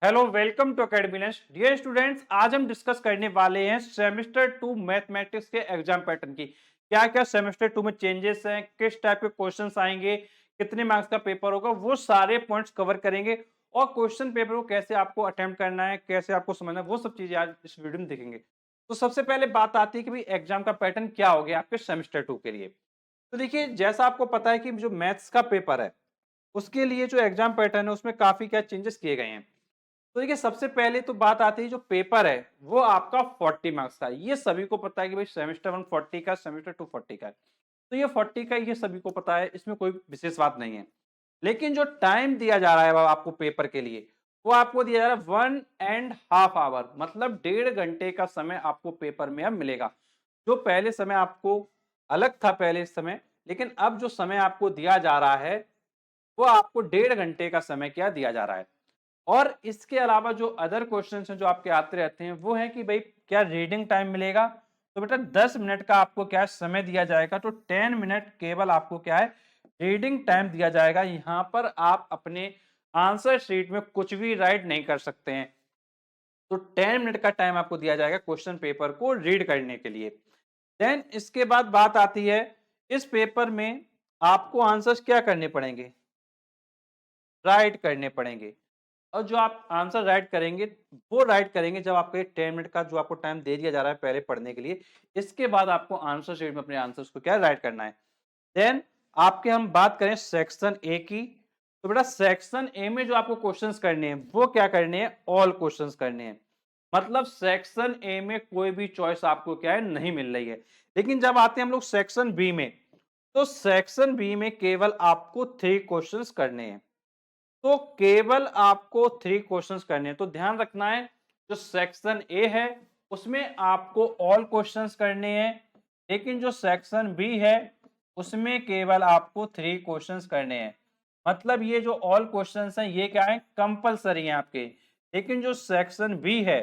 Hello welcome to अकेडमीनेस dear students. आज हम डिस्कस करने वाले हैं सेमेस्टर 2 मैथमेटिक्स के एग्जाम पैटर्न की। क्या क्या सेमेस्टर 2 में चेंजेस हैं, किस टाइप के क्वेश्चंस आएंगे, कितने मार्क्स का पेपर होगा, वो सारे पॉइंट्स कवर करेंगे। और क्वेश्चन पेपर को कैसे आपको अटेम्प्ट करना है, कैसे आपको समझना है, वो सब चीजें आज इस वीडियो में देखेंगे। तो सबसे पहले बात आती है कि भाई एग्जाम का पैटर्न क्या हो गया आपके सेमेस्टर 2 के लिए। तो देखिए, जैसा आपको पता है कि जो मैथ्स का पेपर है उसके लिए जो एग्जाम पैटर्न है उसमें काफी क्या चेंजेस किए गए हैं। तो देखिए, सबसे पहले तो बात आती है जो पेपर है वो आपका 40 मार्क्स का है। ये सभी को पता है कि भाई सेमेस्टर 1 40 का, सेमेस्टर 2 40 का है। तो ये 40 का ये सभी को पता है, इसमें कोई विशेष बात नहीं है। लेकिन जो टाइम दिया जा रहा है आपको पेपर के लिए, वो आपको दिया जा रहा है 1.5 आवर, मतलब 1.5 घंटे का समय आपको पेपर में अब मिलेगा। जो पहले समय आपको अलग था पहले समय, लेकिन अब जो समय आपको दिया जा रहा है वो आपको 1.5 घंटे का समय क्या दिया जा रहा है। और इसके अलावा जो अदर क्वेश्चंस हैं जो आपके आते रहते हैं वो है कि भाई क्या रीडिंग टाइम मिलेगा। तो बेटा 10 मिनट का आपको क्या समय दिया जाएगा, तो 10 मिनट केवल आपको क्या है रीडिंग टाइम दिया जाएगा। यहां पर आप अपने आंसर शीट में कुछ भी राइट नहीं कर सकते हैं। तो 10 मिनट का टाइम आपको दिया जाएगा क्वेश्चन पेपर को रीड करने के लिए। देन इसके बाद बात आती है, इस पेपर में आपको आंसर्स क्या करने पड़ेंगे, राइट करने पड़ेंगे। और जो आप आंसर राइट करेंगे वो राइट करेंगे जब आपको 10 मिनट का जो आपको टाइम दे दिया जा रहा है पहले पढ़ने के लिए। इसके बाद आपको आंसर शीट में अपने आंसर्स को क्या राइट करना है। देन आपके हम बात करें सेक्शन ए की, तो बेटा सेक्शन ए में जो आपको क्वेश्चंस करने हैं वो क्या करने हैं, ऑल क्वेश्चंस करने हैं। मतलब सेक्शन ए में कोई भी चॉइस आपको क्या है नहीं मिल रही है। लेकिन जब आते हैं हम लोग सेक्शन बी में, तो सेक्शन बी में केवल आपको 3 क्वेश्चंस करने हैं। तो केवल आपको 3 क्वेश्चंस करने हैं। तो ध्यान रखना है, जो सेक्शन ए है उसमें आपको ऑल क्वेश्चंस करने हैं, लेकिन जो सेक्शन बी है उसमें केवल आपको 3 क्वेश्चंस करने हैं। मतलब ये जो ऑल क्वेश्चंस हैं ये क्या है, कंपलसरी हैं आपके। लेकिन जो सेक्शन बी है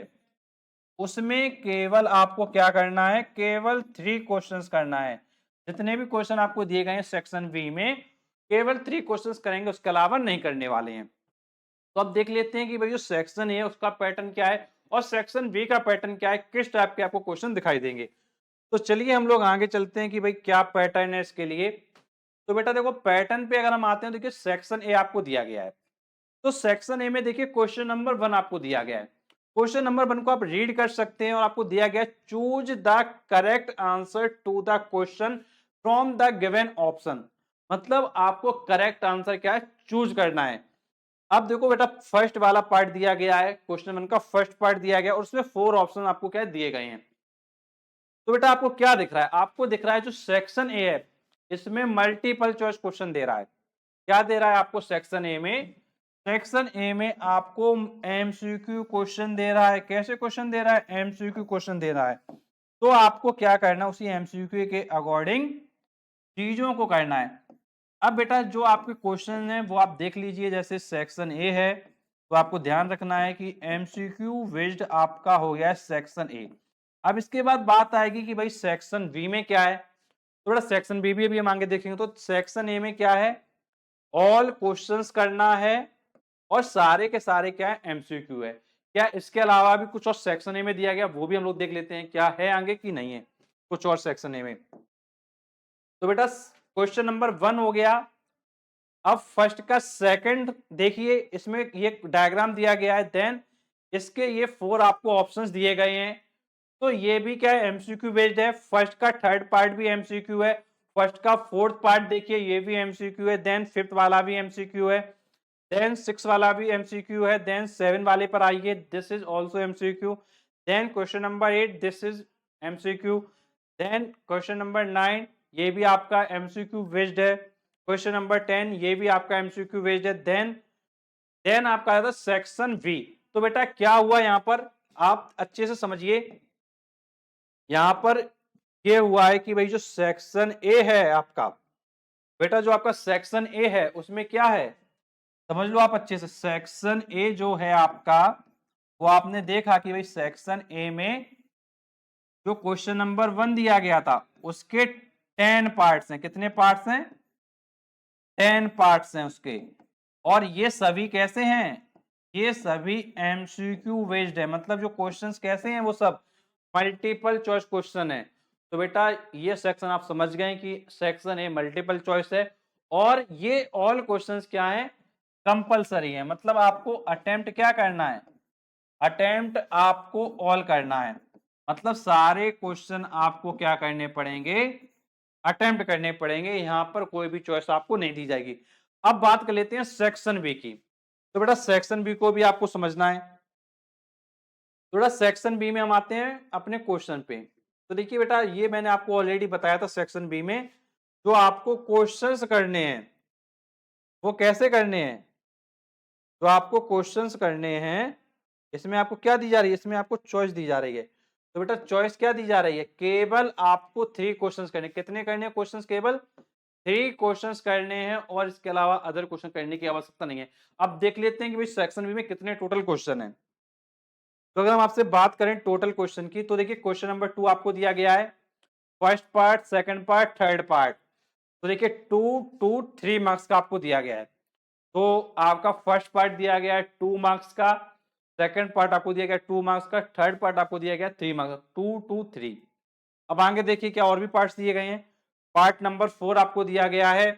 उसमें केवल आपको क्या करना है, केवल 3 क्वेश्चंस करना है। जितने भी क्वेश्चन आपको दिए गए हैं सेक्शन बी में, केवल 3 क्वेश्चंस करेंगे, उसके अलावा नहीं करने वाले हैं। तो अब देख लेते हैं कि भाई जो सेक्शन ए है उसका पैटर्न क्या है और सेक्शन बी का पैटर्न क्या है, किस टाइप के आपको क्वेश्चन दिखाई देंगे। तो चलिए हम लोग आगे चलते हैं कि भाई क्या पैटर्न है इसके लिए। तो बेटा देखो, पैटर्न पे अगर हम आते हैं, देखिए सेक्शन ए आपको दिया गया है। तो सेक्शन ए में देखिए क्वेश्चन नंबर 1 आपको दिया गया है। क्वेश्चन नंबर 1 को आप रीड कर सकते हैं और आपको दिया गया है, choose the correct answer to the question from the given option. मतलब आपको करेक्ट आंसर क्या है, चूज करना है। अब देखो बेटा, फर्स्ट वाला पार्ट दिया गया है, क्वेश्चन 1 का फर्स्ट पार्ट दिया गया और उसमें 4 ऑप्शन आपको क्या दिए गए हैं। तो बेटा आपको क्या दिख रहा है, आपको दिख रहा है जो सेक्शन ए है इसमें मल्टीपल चॉइस क्वेश्चन दे रहा है। क्या दे रहा है आपको सेक्शन ए में, सेक्शन ए में आपको एमसीक्यू क्वेश्चन दे रहा है। कैसे क्वेश्चन दे रहा है, एमसीक्यू क्वेश्चन दे रहा है। तो आपको क्या करना है, उसी एमसीक्यू के अकॉर्डिंग चीजों को करना है। अब बेटा जो आपके क्वेश्चन है वो आप देख लीजिए, जैसे सेक्शन ए है तो आपको ध्यान रखना है कि एमसीक्यू बेस्ड आपका हो गया है सेक्शन ए। अब इसके बाद बात आएगी कि भाई सेक्शन बी में क्या है। तो बेटा सेक्शन बी भी अभी हम आगे देखेंगे। तो सेक्शन ए में क्या है, ऑल क्वेश्चंस करना है और सारे के सारे क्या है, एमसीक्यू है। क्या इसके अलावा भी कुछ और सेक्शन ए में दिया गया, वो भी हम लोग देख लेते हैं क्या है आगे की नहीं है कुछ और सेक्शन ए में। तो बेटा क्वेश्चन नंबर 1 हो गया। अब फर्स्ट का सेकंड देखिए, इसमें ये डायग्राम दिया गया है। देन इसके ये 4 आपको ऑप्शंस दिए गए हैं। तो ये भी क्या है, एमसीक्यू बेस्ड है। फर्स्ट का थर्ड पार्ट भी एमसीक्यू है। फर्स्ट का फोर्थ पार्ट देखिए, ये भी एमसीक्यू है। देन फिफ्थ वाला भी एमसीक्यू है। देन 6 वाला भी एमसीक्यू है। देन 7 वाले पर आइए, this is also MCQ. Then question number 8, this is MCQ. Then question number 9, ये भी आपका एमसीक्यू बेस्ड है। क्वेश्चन नंबर 10, ये भी आपका एमसीक्यू बेस्ड है। देन आपका आता है सेक्शन बी। तो बेटा क्या हुआ यहां पर, आप अच्छे से समझिए। यहां पर ये हुआ है कि भाई जो सेक्शन ए है आपका, बेटा जो आपका सेक्शन ए है उसमें क्या है, समझ लो आप अच्छे से। सेक्शन ए जो है आपका, वो आपने देखा कि भाई सेक्शन ए में जो क्वेश्चन नंबर 1 दिया गया था उसके 10 पार्ट्स हैं। कितने पार्ट्स हैं, 10 पार्ट्स हैं उसके। और ये सभी कैसे हैं, ये सभी एमसीक्यू बेस्ड है, मतलब जो क्वेश्चंस कैसे हैं वो सब मल्टीपल चॉइस क्वेश्चन है। तो बेटा ये सेक्शन आप समझ गए कि सेक्शन ए मल्टीपल चॉइस है, और ये ऑल क्वेश्चंस क्या है, कंपलसरी है, मतलब आपको अटेम्प्ट क्या करना है, अटेम्प्ट आपको ऑल करना है, मतलब सारे क्वेश्चन आपको क्या करने पड़ेंगे, अटेम्प्ट करने पड़ेंगे, यहां पर कोई भी चॉइस आपको नहीं दी जाएगी। अब बात कर लेते हैं सेक्शन बी की। तो बेटा सेक्शन बी को भी आपको समझना है। थोड़ा सेक्शन बी में हम आते हैं अपने क्वेश्चन पे। तो देखिए बेटा ये मैंने आपको ऑलरेडी बताया था, सेक्शन बी में जो आपको क्वेश्चंस करने हैं वो कैसे करने हैं, जो आपको क्वेश्चंस करने हैं इसमें आपको क्या दी जा रही है, इसमें आपको चॉइस दी जा रही है। तो बेटा चॉइस क्या दी जा रही है, केवल आपको 3 क्वेश्चंस करने, कितने करने हैं क्वेश्चंस, केवल 3 क्वेश्चंस करने हैं, और इसके अलावा अदर क्वेश्चन करने की आवश्यकता नहीं है। अब देख लेते हैं कि भाई सेक्शन बी में कितने टोटल क्वेश्चन है। तो अगर हम आपसे बात करें टोटल क्वेश्चन की, तो देखिए क्वेश्चन नंबर 2 आपको दिया गया है, first part, second part, third part. तो देखिए 2 2 3 मार्क्स का आपको दिया गया है। तो आपका फर्स्ट पार्ट दिया गया है 2 मार्क्स का, सेकंड पार्ट आपको दिया गया 2 मार्क्स का, थर्ड पार्ट आपको दिया गया 3 मार्क्स का, 2 2 3। अब आगे देखिए क्या और भी पार्ट्स दिए गए हैं। पार्ट नंबर 4 आपको दिया गया है,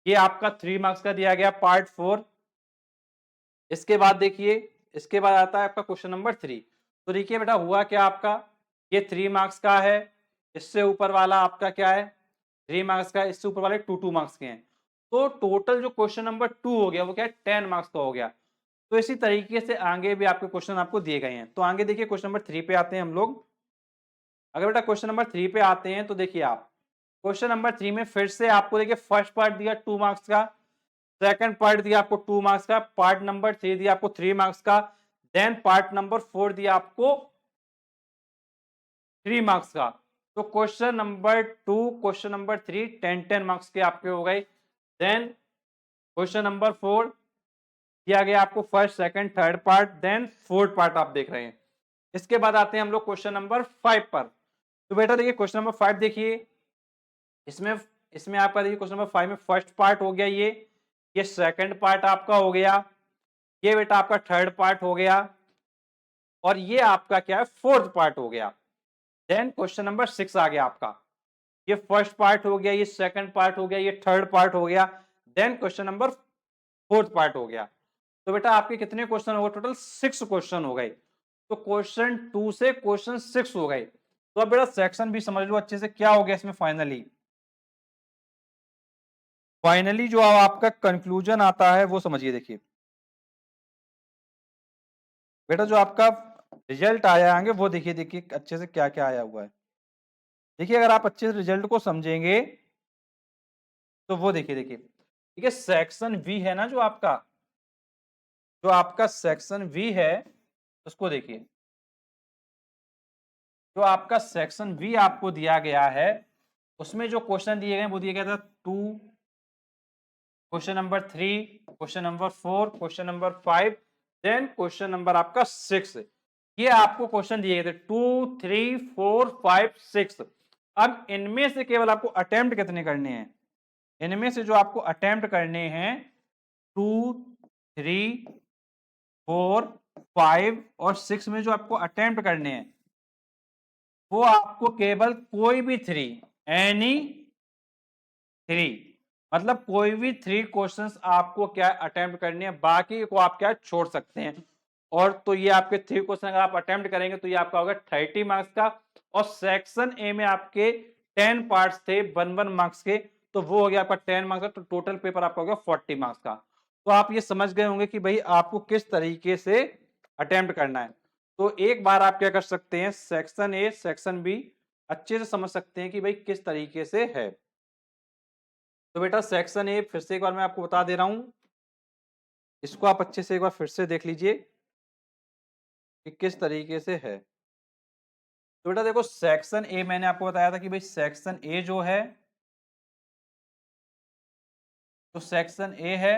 ये आपका 3 मार्क्स का दिया गया पार्ट 4। इसके बाद देखिए, इसके बाद आता है आपका क्वेश्चन नंबर 3। तो देखिए बेटा हुआ क्या आपका, ये 3 मार्क्स का है, इससे ऊपर वाला आपका क्या है 3 मार्क्स का, इससे ऊपर वाले 2 2 मार्क्स के हैं। तो टोटल जो क्वेश्चन नंबर 2 हो गया वो क्या है 10 मार्क्स का हो गया। तो इसी तरीके से आगे भी आपके क्वेश्चन आपको दिए गए हैं। तो आगे देखिए क्वेश्चन नंबर 3 पे आते हैं हम लोग। अगर बेटा क्वेश्चन नंबर 3 पे आते हैं तो देखिए आप क्वेश्चन नंबर 3 में फिर से आपको देखिए फर्स्ट पार्ट दिया 2 मार्क्स का, सेकंड पार्ट दिया आपको 2 मार्क्स का, पार्ट नंबर 3 दिया आपको 3 मार्क्स का, देन पार्ट नंबर 4 दिया आपको 3 मार्क्स का। तो question number 2, question number 3 10 10 marks के आपके हो गए। देन क्वेश्चन नंबर 4 दिया गया आपको first, second, third part, then fourth part आप देख रहे हैं। इसके बाद आते हैं हम लोग क्वेश्चन नंबर 5 पर। तो बेटा देखिए क्वेश्चन नंबर 5 देखिए, इसमें इसमें आपका देखिए क्वेश्चन नंबर 5 में फर्स्ट पार्ट हो गया, ये सेकंड पार्ट आपका हो गया, ये बेटा आपका थर्ड पार्ट हो गया, और ये आपका क्या है फोर्थ पार्ट हो गया। देन क्वेश्चन नंबर 6 आ गया आपका, ये फर्स्ट पार्ट हो गया, ये सेकंड पार्ट हो गया, ये थर्ड पार्ट हो गया, then question number fourth part हो गया। तो बेटा आपके कितने क्वेश्चन हो गए, टोटल 6 क्वेश्चन हो गए। तो क्वेश्चन 2 से क्वेश्चन 6 हो गए। तो अब बेटा सेक्शन भी समझ लो अच्छे से क्या हो गया इसमें। फाइनली जो आपका कंक्लूजन आता है वो समझिए। देखिए बेटा जो आपका रिजल्ट आया आगे वो देखिए, देखिए अच्छे से क्या क्या आया हुआ है। देखिए अगर आप अच्छे से रिजल्ट को समझेंगे तो वो देखिए, देखिए सेक्शन वी है ना, जो आपका सेक्शन वी है उसको देखिए। जो आपका सेक्शन वी आपको दिया गया है उसमें जो क्वेश्चन दिए गए वो दिया गया था 2, question number 3, question number 4, question number 5, then question number आपका 6। ये आपको क्वेश्चन दिए गए थे 2 3 4 5 6। अब इनमें से केवल आपको अटेम्प्ट कितने करने हैं, इनमें से जो आपको अटेम्प्ट करने हैं 2 3 4 5 और 6 में जो आपको अटेम्प्ट करने हैं वो आपको केवल कोई भी 3, एनी 3, मतलब कोई भी 3 क्वेश्चंस आपको क्या अटेम्प्ट करने हैं, बाकी को आप क्या छोड़ सकते हैं। और तो ये आपके 3 क्वेश्चन अगर आप अटेम्प्ट करेंगे तो ये आपका होगा 30 मार्क्स का। और सेक्शन ए में आपके 10 पार्ट्स थे 1 1 मार्क्स के, तो वो हो गया आपका 10 मार्क्स का, तो टोटल पेपर आपका हो गया 40 मार्क्स का। तो आप ये समझ गए होंगे कि भाई आपको किस तरीके से अटेम्प्ट करना है। तो एक बार आप क्या कर सकते हैं, सेक्शन ए सेक्शन बी अच्छे से समझ सकते हैं कि भाई किस तरीके से है। तो बेटा सेक्शन ए फिर से एक बार मैं आपको बता दे रहा हूं, इसको आप अच्छे से एक बार फिर से देख लीजिए कि किस तरीके से है। तो बेटा देखो सेक्शन ए मैंने आपको बताया था कि भाई सेक्शन ए जो है, तो सेक्शन ए है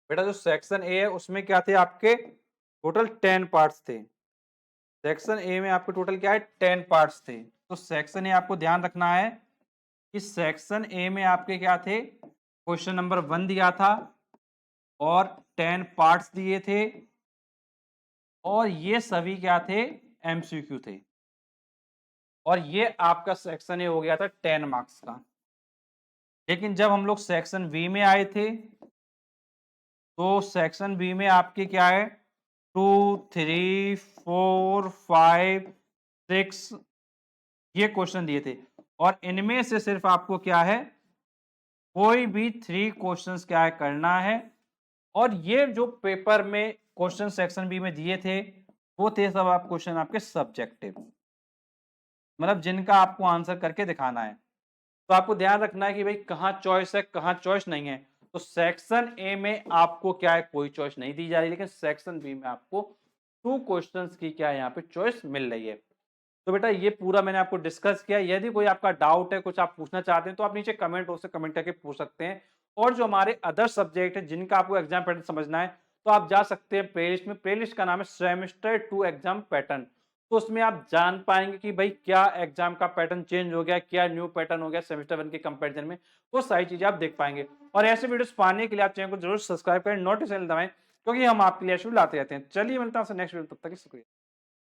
बेटा, जो सेक्शन ए है उसमें क्या थे आपके टोटल 10 पार्ट्स थे। सेक्शन ए में आपके टोटल क्या है 10 पार्ट्स थे। तो सेक्शन ए आपको ध्यान रखना है कि सेक्शन ए में आपके क्या थे क्वेश्चन नंबर 1 दिया था और 10 पार्ट्स दिए थे और ये सभी क्या थे, एमसीक्यू थे। और ये आपका सेक्शन ए हो गया था 10 मार्क्स का। लेकिन जब हम लोग सेक्शन बी में आए थे तो सेक्शन बी में आपके क्या है, 2, 3, 4, 5, 6 ये क्वेश्चन दिए थे और इनमें से सिर्फ आपको क्या है, कोई भी 3 क्वेश्चंस क्या है करना है। और ये जो पेपर में क्वेश्चन सेक्शन बी में दिए थे वो थे सब आप क्वेश्चन आपके सब्जेक्टिव, मतलब जिनका आपको आंसर करके दिखाना है। तो आपको ध्यान रखना है कि भाई कहाँ चॉइस है कहाँ चॉइस नहीं है। तो सेक्शन ए में आपको क्या है, कोई चॉइस नहीं दी जा रही, लेकिन सेक्शन बी में आपको 2 क्वेश्चंस की क्या है यहाँ पे चॉइस मिल रही है। तो बेटा ये पूरा मैंने आपको डिस्कस किया। यदि कोई आपका डाउट है, कुछ आप पूछना चाहते हैं तो आप नीचे कमेंट बॉक्स से कमेंट करके पूछ सकते हैं। और जो हमारे अदर सब्जेक्ट है जिनका आपको एग्जाम पैटर्न समझना है तो आप जा सकते हैं प्लेलिस्ट में। प्लेलिस्ट का नाम है सेमेस्टर 2 एग्जाम पैटर्न। तो उसमें आप जान पाएंगे कि भाई क्या एग्जाम का पैटर्न चेंज हो गया, क्या न्यू पैटर्न हो गया सेमेस्टर 1 के कंपैरिजन में, वो सारी चीजें आप देख पाएंगे। और ऐसे वीडियोस पाने के लिए आप चैनल को जरूर सब्सक्राइब करें, नोटिफिकेशन दबाएं, क्योंकि हम आपके लिए लाते रहते हैं। चलिए मिलता हूं नेक्स्ट वीडियो, तब तक शुक्रिया।